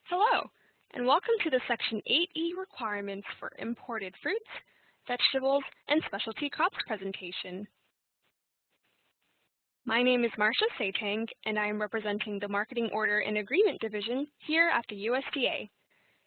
Hello, and welcome to the Section 8E requirements for imported fruits, vegetables, and specialty crops presentation. My name is Marcia Satang, and I am representing the Marketing Order and Agreement Division here at the USDA.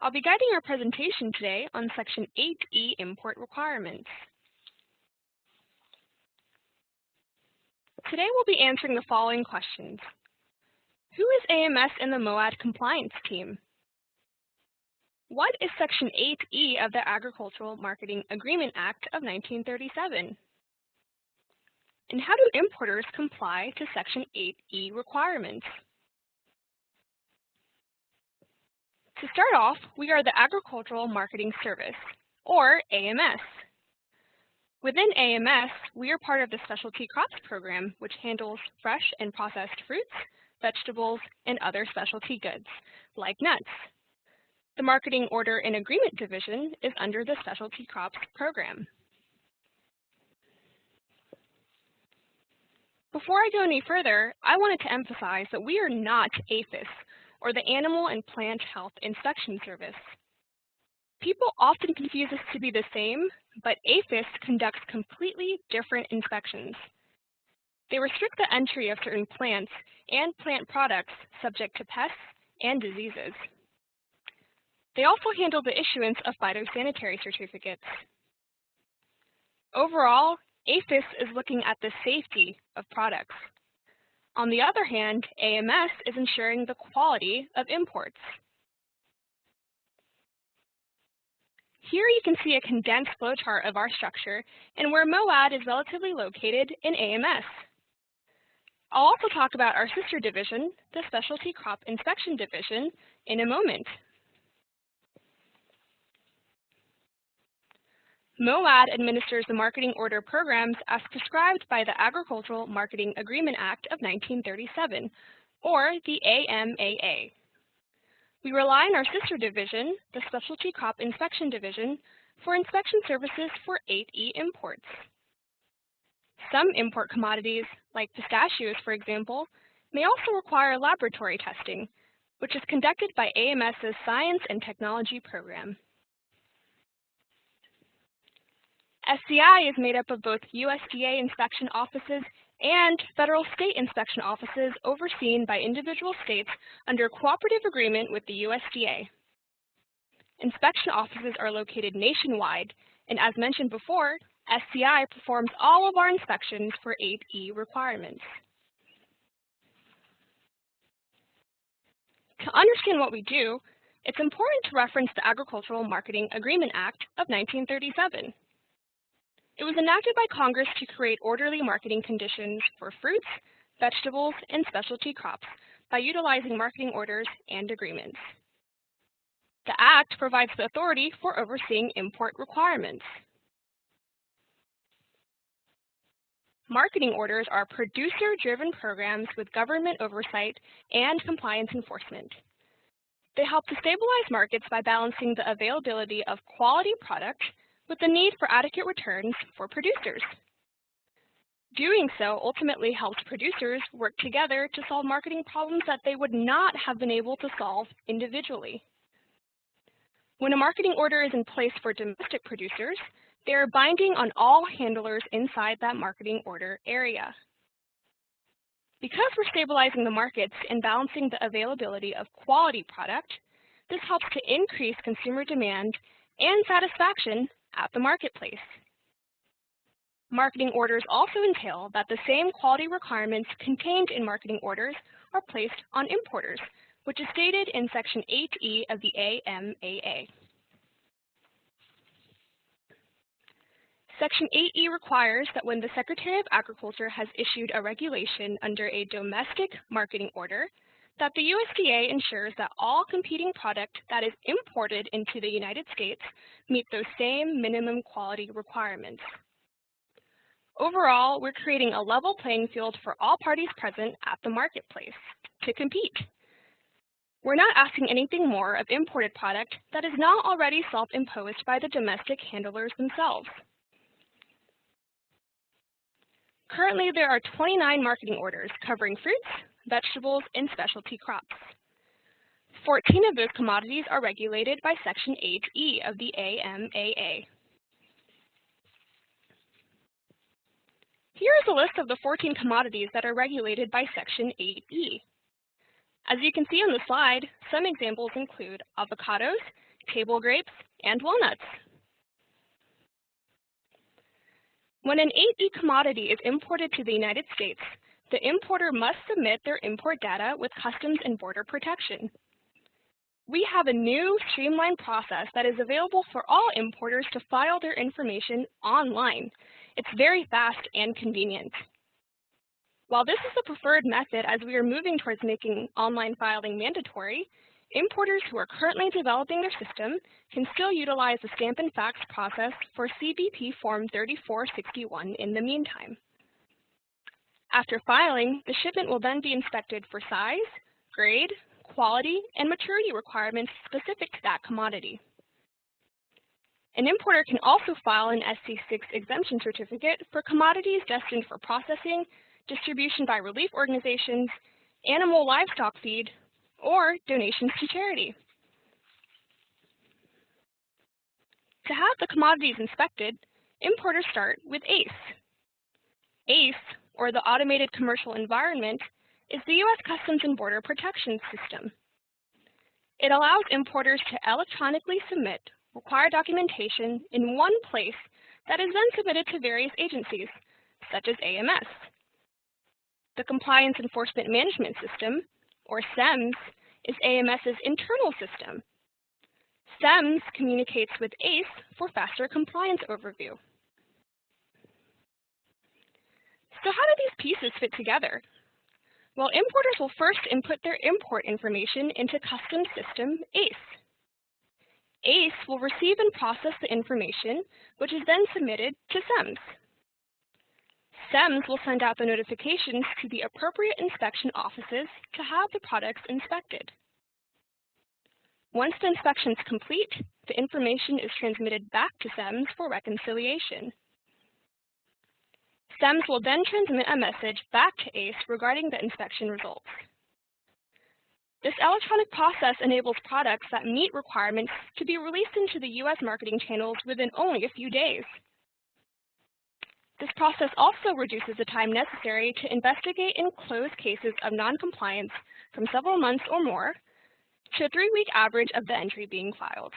I'll be guiding our presentation today on Section 8E import requirements. Today we'll be answering the following questions. Who is AMS and the MOAD compliance team? What is Section 8E of the Agricultural Marketing Agreement Act of 1937? And how do importers comply to Section 8E requirements? To start off, we are the Agricultural Marketing Service, or AMS. Within AMS, we are part of the Specialty Crops Program, which handles fresh and processed fruits, vegetables, and other specialty goods, like nuts. The Marketing Order and Agreement Division is under the Specialty Crops Program. Before I go any further, I wanted to emphasize that we are not APHIS, or the Animal and Plant Health Inspection Service. People often confuse us to be the same, but APHIS conducts completely different inspections. They restrict the entry of certain plants and plant products subject to pests and diseases. They also handle the issuance of phytosanitary certificates. Overall, APHIS is looking at the safety of products. On the other hand, AMS is ensuring the quality of imports. Here you can see a condensed flowchart of our structure and where MOAD is relatively located in AMS. I'll also talk about our sister division, the Specialty Crop Inspection Division, in a moment. MOAD administers the marketing order programs as prescribed by the Agricultural Marketing Agreement Act of 1937, or the AMAA. We rely on our sister division, the Specialty Crop Inspection Division, for inspection services for 8E imports. Some import commodities, like pistachios for example, may also require laboratory testing, which is conducted by AMS's Science and Technology Program. SCI is made up of both USDA inspection offices and federal state inspection offices overseen by individual states under cooperative agreement with the USDA. Inspection offices are located nationwide, and as mentioned before, SCI performs all of our inspections for 8E requirements. To understand what we do, it's important to reference the Agricultural Marketing Agreement Act of 1937. It was enacted by Congress to create orderly marketing conditions for fruits, vegetables, and specialty crops by utilizing marketing orders and agreements. The Act provides the authority for overseeing import requirements. Marketing orders are producer-driven programs with government oversight and compliance enforcement. They help to stabilize markets by balancing the availability of quality product with the need for adequate returns for producers. Doing so ultimately helps producers work together to solve marketing problems that they would not have been able to solve individually. When a marketing order is in place for domestic producers, they are binding on all handlers inside that marketing order area. Because we're stabilizing the markets and balancing the availability of quality product, this helps to increase consumer demand and satisfaction at the marketplace. Marketing orders also entail that the same quality requirements contained in marketing orders are placed on importers, which is stated in Section 8E of the AMAA. Section 8E requires that when the Secretary of Agriculture has issued a regulation under a domestic marketing order, that the USDA ensures that all competing product that is imported into the United States meet those same minimum quality requirements. Overall, we're creating a level playing field for all parties present at the marketplace to compete. We're not asking anything more of imported product that is not already self-imposed by the domestic handlers themselves. Currently, there are 29 marketing orders covering fruits, vegetables, and specialty crops. 14 of those commodities are regulated by Section 8E of the AMAA. Here is a list of the 14 commodities that are regulated by Section 8E. As you can see on the slide, some examples include avocados, table grapes, and walnuts. When an 8E commodity is imported to the United States, the importer must submit their import data with Customs and Border Protection. We have a new streamlined process that is available for all importers to file their information online. It's very fast and convenient. While this is the preferred method as we are moving towards making online filing mandatory, importers who are currently developing their system can still utilize the stamp and fax process for CBP Form 3461 in the meantime. After filing, the shipment will then be inspected for size, grade, quality, and maturity requirements specific to that commodity. An importer can also file an SC6 exemption certificate for commodities destined for processing, distribution by relief organizations, animal livestock feed, or donations to charity. To have the commodities inspected, importers start with ACE. ACE, or the Automated Commercial Environment, is the U.S. Customs and Border Protection System. It allows importers to electronically submit required documentation in one place that is then submitted to various agencies, such as AMS. The Compliance Enforcement Management System, or CEMS, is AMS's internal system. CEMS communicates with ACE for faster compliance overview. So how do these pieces fit together? Well, importers will first input their import information into Customs System ACE. ACE will receive and process the information, which is then submitted to CEMS. CEMS will send out the notifications to the appropriate inspection offices to have the products inspected. Once the inspection is complete, the information is transmitted back to CEMS for reconciliation. CEMS will then transmit a message back to ACE regarding the inspection results. This electronic process enables products that meet requirements to be released into the U.S. marketing channels within only a few days. This process also reduces the time necessary to investigate and close cases of noncompliance from several months or more to a 3-week average of the entry being filed.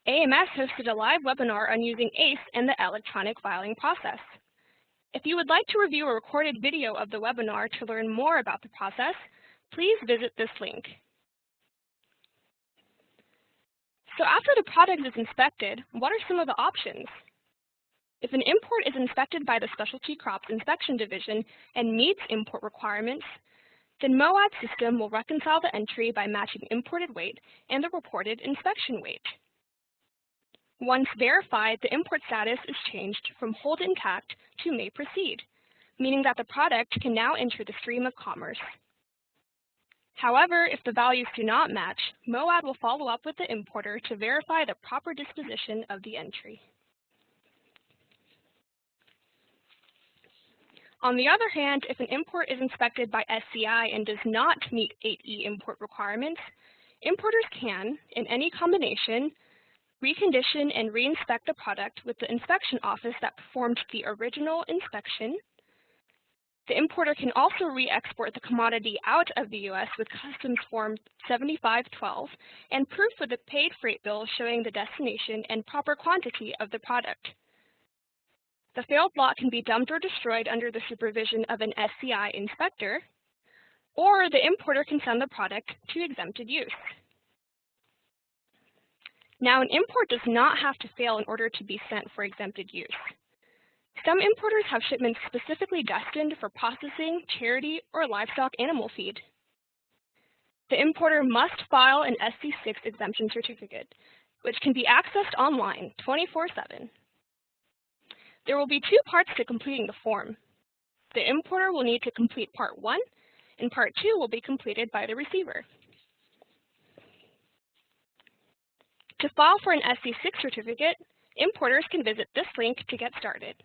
AMS hosted a live webinar on using ACE and the electronic filing process. If you would like to review a recorded video of the webinar to learn more about the process, please visit this link. So after the product is inspected, what are some of the options? If an import is inspected by the Specialty Crops Inspection Division and meets import requirements, then MOAD system will reconcile the entry by matching imported weight and the reported inspection weight. Once verified, the import status is changed from hold intact to may proceed, meaning that the product can now enter the stream of commerce. However, if the values do not match, MOAD will follow up with the importer to verify the proper disposition of the entry. On the other hand, if an import is inspected by SCI and does not meet 8E import requirements, importers can, in any combination, recondition and reinspect the product with the inspection office that performed the original inspection. The importer can also re-export the commodity out of the U.S. with Customs Form 7512 and proof with a paid freight bill showing the destination and proper quantity of the product. The failed lot can be dumped or destroyed under the supervision of an SCI inspector, or the importer can send the product to exempted use. Now, an import does not have to fail in order to be sent for exempted use. Some importers have shipments specifically destined for processing, charity, or livestock animal feed. The importer must file an SC6 exemption certificate, which can be accessed online 24/7. There will be 2 parts to completing the form. The importer will need to complete Part 1, and Part 2 will be completed by the receiver. To file for an SC6 certificate, importers can visit this link to get started.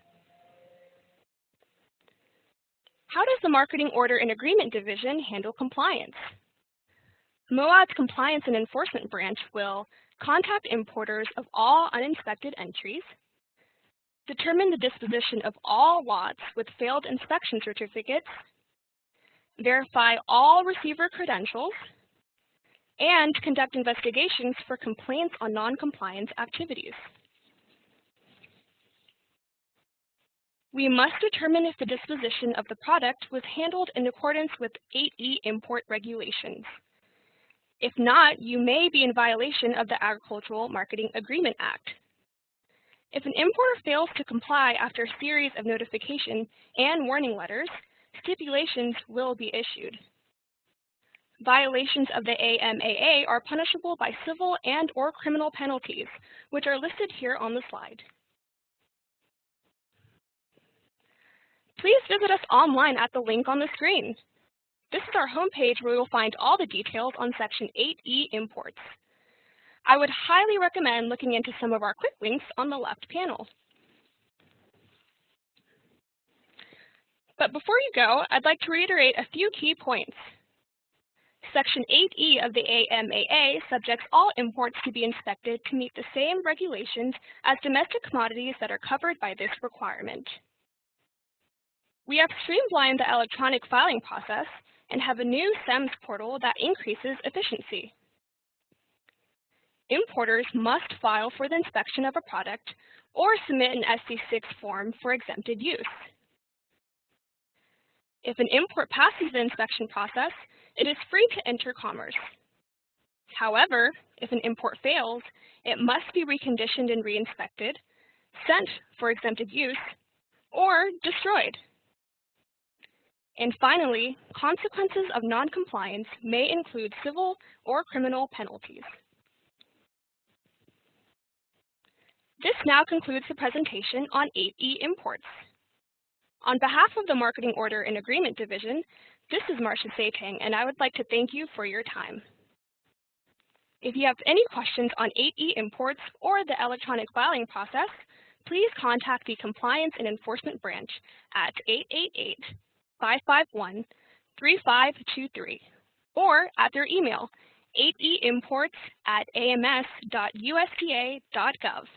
How does the Marketing Order and Agreement Division handle compliance? MOAD's Compliance and Enforcement Branch will contact importers of all uninspected entries, determine the disposition of all lots with failed inspection certificates, verify all receiver credentials, and conduct investigations for complaints on non-compliance activities. We must determine if the disposition of the product was handled in accordance with 8E import regulations. If not, you may be in violation of the Agricultural Marketing Agreement Act. If an importer fails to comply after a series of notification and warning letters, stipulations will be issued. Violations of the AMAA are punishable by civil and/or criminal penalties, which are listed here on the slide. Please visit us online at the link on the screen. This is our homepage where you will find all the details on Section 8E imports. I would highly recommend looking into some of our quick links on the left panel. But before you go, I'd like to reiterate a few key points. Section 8E of the AMAA subjects all imports to be inspected to meet the same regulations as domestic commodities that are covered by this requirement. We have streamlined the electronic filing process and have a new SEMS portal that increases efficiency. Importers must file for the inspection of a product or submit an SC6 form for exempted use. If an import passes the inspection process, it is free to enter commerce. However, if an import fails, it must be reconditioned and reinspected, sent for exempted use, or destroyed. And finally, consequences of non-compliance may include civil or criminal penalties. This now concludes the presentation on 8E imports. On behalf of the Marketing Order and Agreement Division, this is Marcia Satang, and I would like to thank you for your time. If you have any questions on 8E imports or the electronic filing process, please contact the Compliance and Enforcement Branch at 888-551-3523 or at their email, 8eimports@ams.usda.gov.